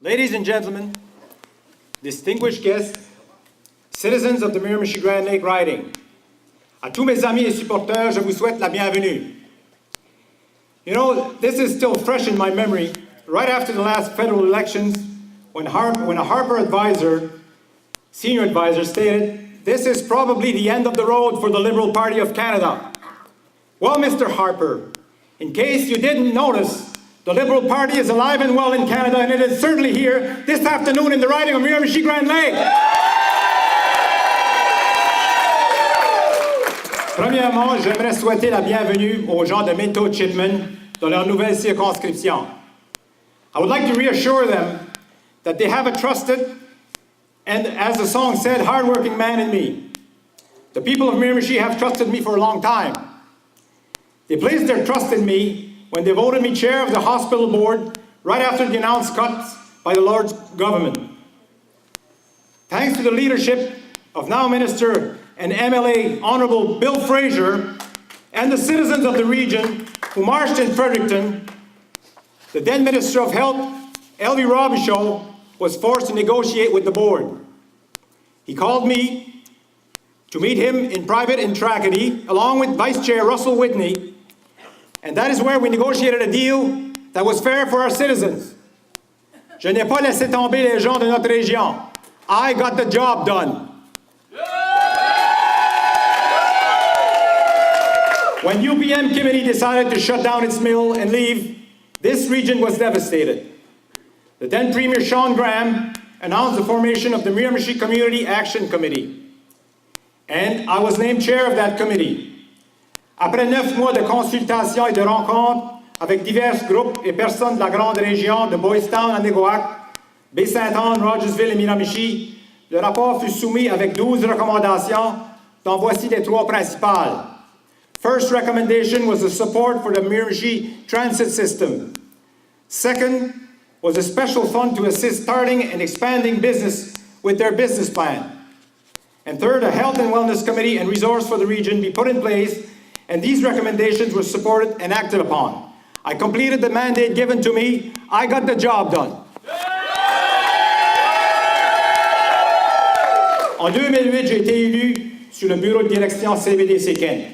Ladies and gentlemen, distinguished guests, citizens of the Miramichi-Grand Lake riding, à tous mes amis et supporters, je vous souhaite la bienvenue. You know, this is still fresh in my memory, right after the last federal elections, when a Harper advisor, senior advisor, stated, "This is probably the end of the road for the Liberal Party of Canada." Well, Mr. Harper, in case you didn't notice, the Liberal Party is alive and well in Canada, and it is certainly here this afternoon in the riding of Miramichi-Grand Lake. Premièrement, j'aimerais souhaiter la bienvenue aux gens de Minto-Chipman dans leur nouvelle circonscription. I would like to reassure them that they have a trusted and, as the song said, hard-working man in me. The people of Miramichi have trusted me for a long time. They placed their trust in me when they voted me chair of the hospital board right after the announced cuts by the Lord's government. Thanks to the leadership of now Minister and MLA Honourable Bill Fraser and the citizens of the region who marched in Fredericton, the then Minister of Health, L.V. Robichaud, was forced to negotiate with the board. He called me to meet him in private in Tracadie, along with Vice Chair Russell Whitney, and that is where we negotiated a deal that was fair for our citizens. Je n'ai pas laissé tomber les gens de notre région. I got the job done. When UPM committee decided to shut down its mill and leave, this region was devastated. The then Premier Sean Graham announced the formation of the Miramichi Community Action Committee. And I was named chair of that committee. Après 9 mois de consultations et de rencontres avec divers groupes et personnes de la grande région de Boys Town à Négoac, Baie-Saint-Anne, Rogersville et Miramichi, le rapport fut soumis avec 12 recommandations, dont voici les 3 principales. First recommendation was the support for the Miramichi transit system. Second was a special fund to assist starting and expanding business with their business plan. And third, a health and wellness committee and resource for the region be put in place, and these recommendations were supported and acted upon. I completed the mandate given to me. I got the job done. En 2008, j'ai été élu sur le bureau de direction CBDC Kent.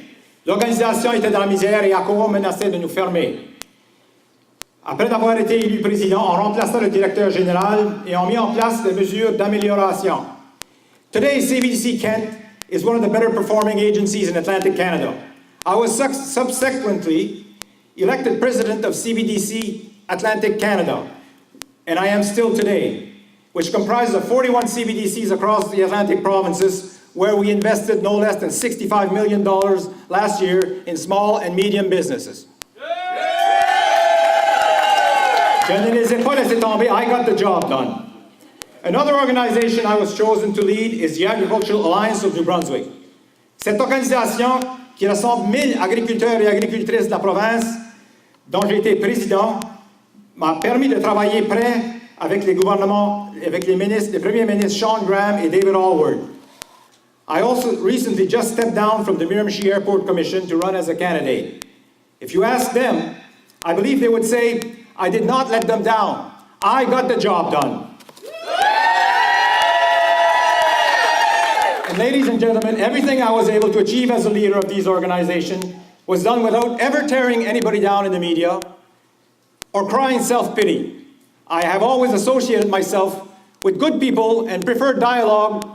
L'organisation était dans la misère et ACO menaçait de nous fermer. Après avoir été élu président, on remplaça le directeur général et on mit en place des mesures d'amélioration. Today, CBDC Kent is one of the better performing agencies in Atlantic Canada. I was subsequently elected president of CBDC Atlantic Canada, and I am still today, which comprises of 41 CBDCs across the Atlantic provinces, where we invested no less than $65 million last year in small and medium businesses. Je ne les ai pas laissés tomber. I got the job done. Another organization I was chosen to lead is the Agricultural Alliance of New Brunswick. Cette organisation, qui rassemble 1000 agriculteurs et agricultrices de la province, dont j'ai été président, m'a permis de travailler près avec les gouvernements, avec les premiers ministres Sean Graham et David Alward. I also recently just stepped down from the Miramichi Airport Commission to run as a candidate. If you ask them, I believe they would say, I did not let them down. I got the job done. And ladies and gentlemen, everything I was able to achieve as a leader of these organizations was done without ever tearing anybody down in the media or crying self-pity. I have always associated myself with good people and preferred dialogue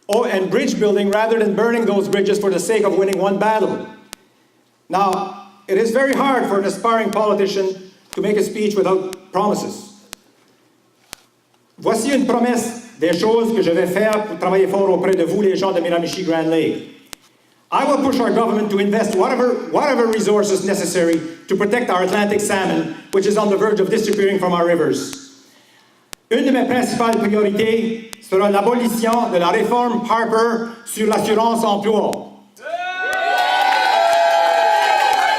and bridge building rather than burning those bridges for the sake of winning one battle. Now, it is very hard for an aspiring politician to make a speech without promises. Voici une promesse des choses que je vais faire pour travailler fort auprès de vous, les gens de Miramichi-Grand Lake. I will push our government to invest whatever resources necessary to protect our Atlantic salmon, which is on the verge of disappearing from our rivers. Une de mes principales priorités sera l'abolition de la réforme Harper sur l'assurance emploi,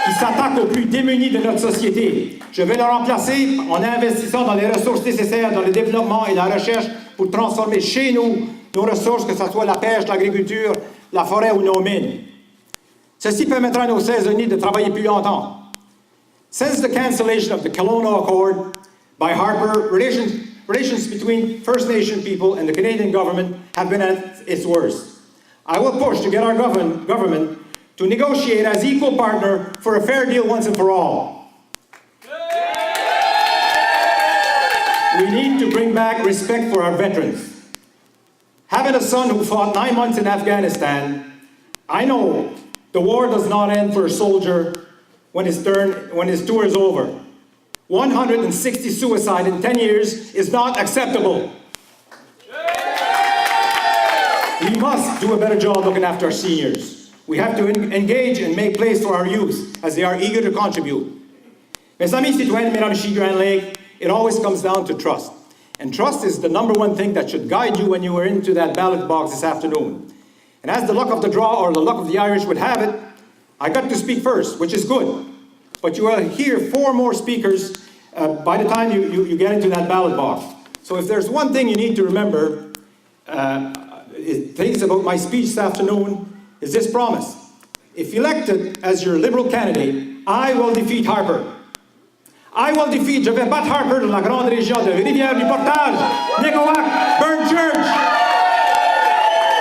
qui s'attaque aux plus démunis de notre société. Je vais le remplacer en investissant dans les ressources nécessaires dans le développement et la recherche pour transformer chez nous nos ressources, que ce soit la pêche, l'agriculture, la forêt ou nos mines. Ceci permettra à nos saisonniers de travailler plus longtemps. Since the cancellation of the Kelowna Accord by Harper, relations between First Nation people and the Canadian government have been at its worst. I will push to get our government to negotiate as equal partner for a fair deal once and for all. We need to bring back respect for our veterans. Having a son who fought 9 months in Afghanistan, I know the war does not end for a soldier when his tour is over. 160 suicides in 10 years is not acceptable. We must do a better job looking after our seniors. We have to engage and make place for our youth as they are eager to contribute. Mes amis citoyens de Miramichi-Grand Lake, it always comes down to trust. And trust is the number one thing that should guide you when you were into that ballot box this afternoon. And as the luck of the draw or the luck of the Irish would have it, I got to speak first, which is good. But you will hear 4 more speakers by the time you get into that ballot box. So if there's one thing you need to remember, things about my speech this afternoon, is this promise. If elected as your Liberal candidate, I will defeat Harper. I will defeat, je vais battre Harper dans la grande région de Rivière-du-Portage, Nickawack, Burn Church.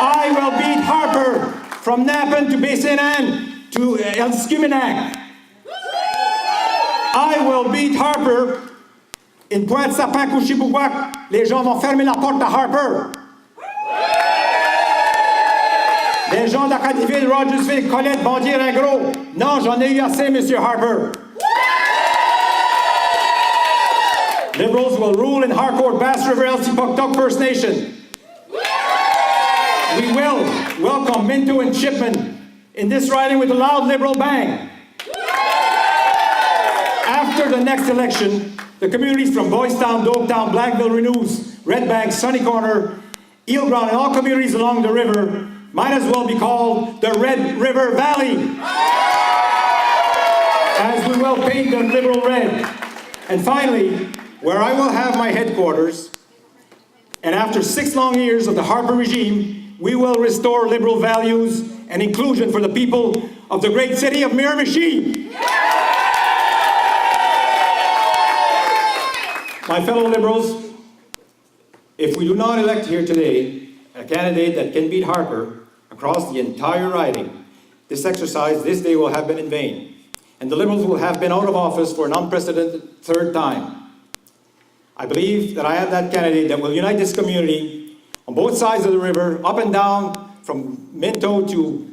I will beat Harper from Napan to Baie-Sainte-Anne to Elscuminac. I will beat Harper in Pointe-Sapin, Couchibouguac. Les gens vont fermer la porte à Harper. Les gens d'Acadie-Ville, Rogersville, Colette vont dire un gros. Non, j'en ai eu assez, Monsieur Harper. Liberals will rule in Harcourt, Bass River, Elsipogtog First Nation. We will welcome Minto and Chipman in this riding with a loud Liberal bang. After the next election, the communities from Boys Town, Dogtown, Blackville, Renews, Red Bank, Sunny Corner, Eel Ground, and all communities along the river might as well be called the Red River Valley, as we will paint the Liberal red. And finally, where I will have my headquarters, and after 6 long years of the Harper regime, we will restore Liberal values and inclusion for the people of the great city of Miramichi. My fellow Liberals, if we do not elect here today a candidate that can beat Harper across the entire riding, this exercise, this day will have been in vain, and the Liberals will have been out of office for an unprecedented 3rd time. I believe that I have that candidate that will unite this community on both sides of the river, up and down, from Minto to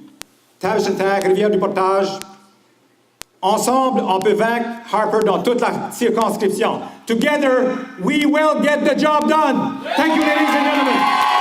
Tavistock, Rivière-du-Portage. Ensemble, on peut vaincre Harper dans toute la circonscription. Together, we will get the job done. Thank you, ladies and gentlemen.